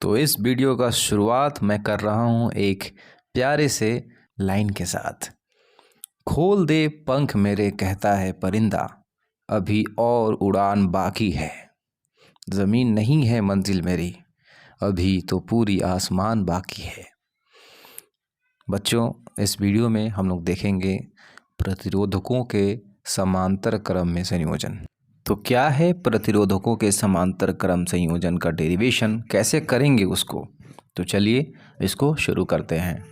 तो इस वीडियो का शुरुआत मैं कर रहा हूँ एक प्यारे से लाइन के साथ। खोल दे पंख मेरे कहता है परिंदा, अभी और उड़ान बाकी है। ज़मीन नहीं है मंजिल मेरी, अभी तो पूरी आसमान बाकी है। बच्चों, इस वीडियो में हम लोग देखेंगे प्रतिरोधकों के समांतर क्रम में संयोजन। तो क्या है प्रतिरोधकों के समांतर क्रम संयोजन का डेरिवेशन, कैसे करेंगे उसको? तो चलिए इसको शुरू करते हैं।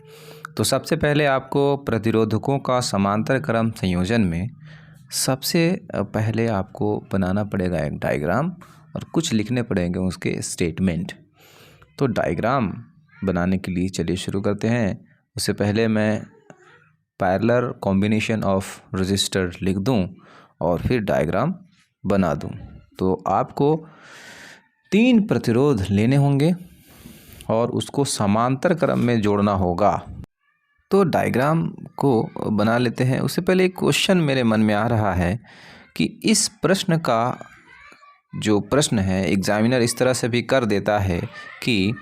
तो सबसे पहले आपको प्रतिरोधकों का समांतर क्रम संयोजन में सबसे पहले आपको बनाना पड़ेगा एक डायग्राम और कुछ लिखने पड़ेंगे उसके स्टेटमेंट। तो डायग्राम बनाने के लिए चलिए शुरू करते हैं। उससे पहले मैं पैरेलल कॉम्बिनेशन ऑफ रजिस्टर लिख दूं और फिर डायग्राम बना दूं। तो आपको 3 प्रतिरोध लेने होंगे और उसको समांतर क्रम में जोड़ना होगा। तो डायग्राम को बना लेते हैं। उससे पहले एक क्वेश्चन मेरे मन में आ रहा है कि इस प्रश्न का जो प्रश्न है एग्जामिनर इस तरह से भी कर देता है कि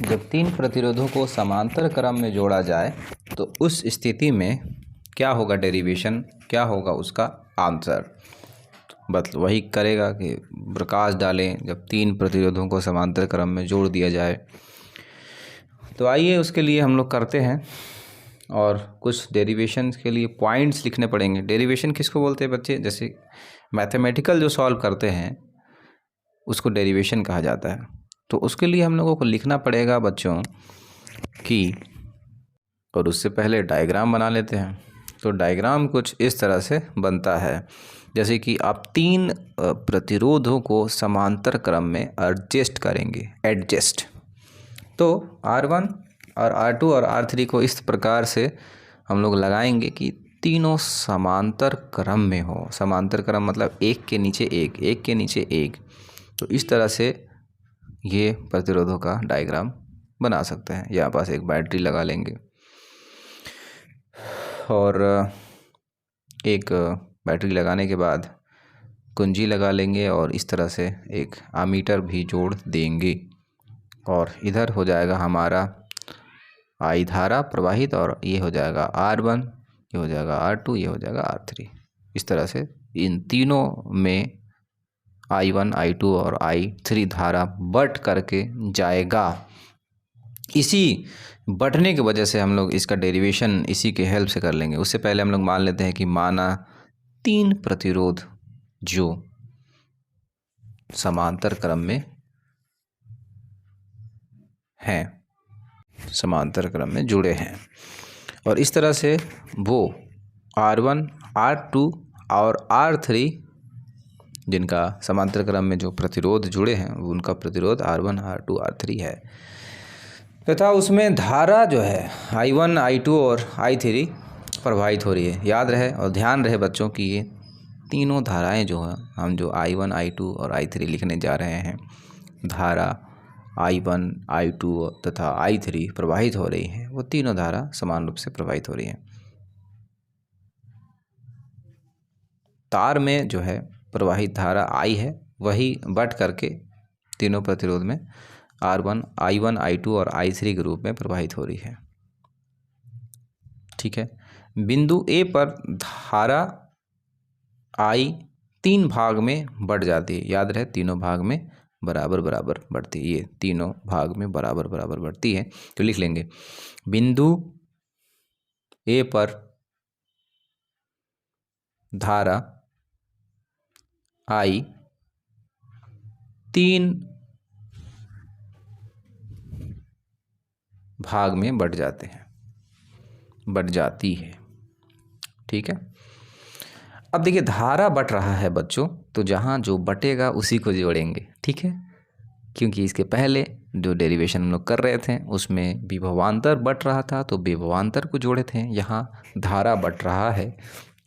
जब 3 प्रतिरोधों को समांतर क्रम में जोड़ा जाए तो उस स्थिति में क्या होगा डेरिवेशन, क्या होगा उसका आंसर। बस वही करेगा कि प्रकाश डालें जब 3 प्रतिरोधों को समांतर क्रम में जोड़ दिया जाए। तो आइए उसके लिए हम लोग करते हैं और कुछ डेरिवेशन के लिए पॉइंट्स लिखने पड़ेंगे। डेरिवेशन किसको बोलते हैं बच्चे? जैसे मैथमेटिकल जो सॉल्व करते हैं उसको डेरिवेशन कहा जाता है। तो उसके लिए हम लोगों को लिखना पड़ेगा बच्चों कि, और उससे पहले डायग्राम बना लेते हैं। तो डायग्राम कुछ इस तरह से बनता है, जैसे कि आप 3 प्रतिरोधों को समांतर क्रम में एडजस्ट करेंगे, एडजस्ट। तो R1 और R2 और R3 को इस प्रकार से हम लोग लगाएंगे कि तीनों समांतर क्रम में हो। समांतर क्रम मतलब एक के नीचे एक, एक के नीचे एक। तो इस तरह से ये प्रतिरोधों का डायग्राम बना सकते हैं। यहाँ पास एक बैटरी लगा लेंगे और एक बैटरी लगाने के बाद कुंजी लगा लेंगे और इस तरह से एक आमीटर भी जोड़ देंगे और इधर हो जाएगा हमारा आई धारा प्रवाहित और ये हो जाएगा R1, ये हो जाएगा R2, ये हो जाएगा R3। इस तरह से इन तीनों में I1, I2 और I3 धारा बट करके जाएगा। इसी बटने की वजह से हम लोग इसका डेरिवेशन इसी के हेल्प से कर लेंगे। उससे पहले हम लोग मान लेते हैं कि माना 3 प्रतिरोध जो समांतर क्रम में हैं, समांतर क्रम में जुड़े हैं और इस तरह से वो R1, R2 और R3 जिनका समांतर क्रम में जो प्रतिरोध जुड़े हैं उनका प्रतिरोध R1, R2, R3 है तथा उसमें धारा जो है I1, I2 और I3 प्रवाहित हो रही है। याद रहे और ध्यान रहे बच्चों कि ये तीनों धाराएं जो हैं, हम जो I1, I2 और I3 लिखने जा रहे हैं, धारा I1, I2 तथा I3 प्रवाहित हो रही है, वो तीनों धारा समान रूप से प्रवाहित हो रही हैं। तार में जो है प्रवाहित धारा I है, वही बट करके तीनों प्रतिरोध में I1, I2 और I3 के रूप में प्रवाहित हो रही है। ठीक है। बिंदु A पर धारा I 3 भाग में बढ़ जाती है। याद रहे तीनों भाग में बराबर बराबर बढ़ती है। ये तीनों भाग में बराबर बराबर बढ़ती है। तो लिख लेंगे बिंदु A पर धारा I 3 भाग में बढ़ जाते हैं, बढ़ जाती है। ठीक है। अब देखिए धारा बढ़ रहा है बच्चों, तो जहाँ जो बटेगा उसी को जोड़ेंगे। ठीक है, क्योंकि इसके पहले जो डेरिवेशन हम लोग कर रहे थे उसमें विभवांतर बढ़ रहा था तो विभवांतर को जोड़े थे। यहाँ धारा बढ़ रहा है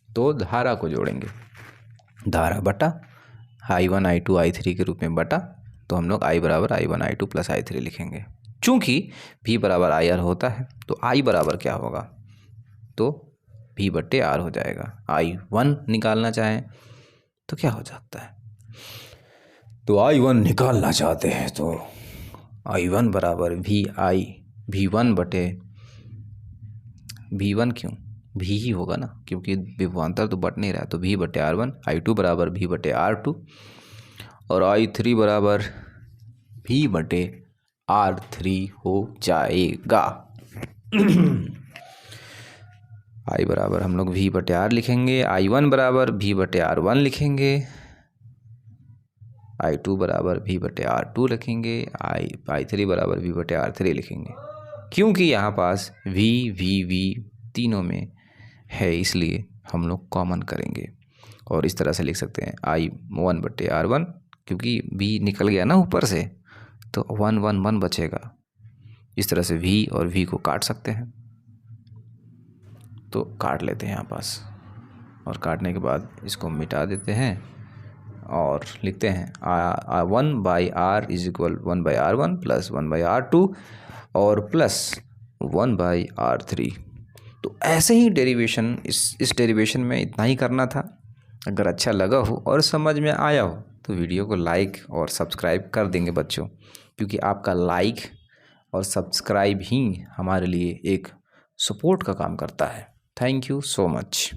तो धारा को जोड़ेंगे। धारा बटा I1, I2, I3 के रूप में बटा, तो हम लोग I बराबर I1, I2 प्लस I3 लिखेंगे। चूँकि V बराबर IR होता है तो I बराबर क्या होगा, तो V बट्टे R हो जाएगा। I1 निकालना चाहें तो क्या हो जाता है, तो I1 निकालना चाहते हैं तो I1 बराबर V1 बटे V1 क्यों V ही होगा ना, क्योंकि विभवांतर तो बट नहीं रहा, तो V बटे R1। I2 बराबर V बटे R2 और I3 बराबर V बटे R3 हो जाएगा। I बराबर हम लोग V बटे R लिखेंगे, I1 बराबर V बटे R1 लिखेंगे, I2 बराबर V बटे R2 लिखेंगे, I3 बराबर V बटे R3 लिखेंगे, क्योंकि यहाँ पास V तीनों में है, इसलिए हम लोग कॉमन करेंगे और इस तरह से लिख सकते हैं I1 बटे R1, क्योंकि V निकल गया ना ऊपर से, तो 1 1 1 बचेगा। इस तरह से V और V को काट सकते हैं, तो काट लेते हैं यहाँ पास, और काटने के बाद इसको मिटा देते हैं और लिखते हैं 1/R is equal 1/R1 plus 1/R2 और प्लस 1/R3। तो ऐसे ही डेरिवेशन, इस डेरिवेशन में इतना ही करना था। अगर अच्छा लगा हो और समझ में आया हो तो वीडियो को लाइक और सब्सक्राइब कर देंगे बच्चों, क्योंकि आपका लाइक और सब्सक्राइब ही हमारे लिए एक सपोर्ट का काम करता है। Thank you so much.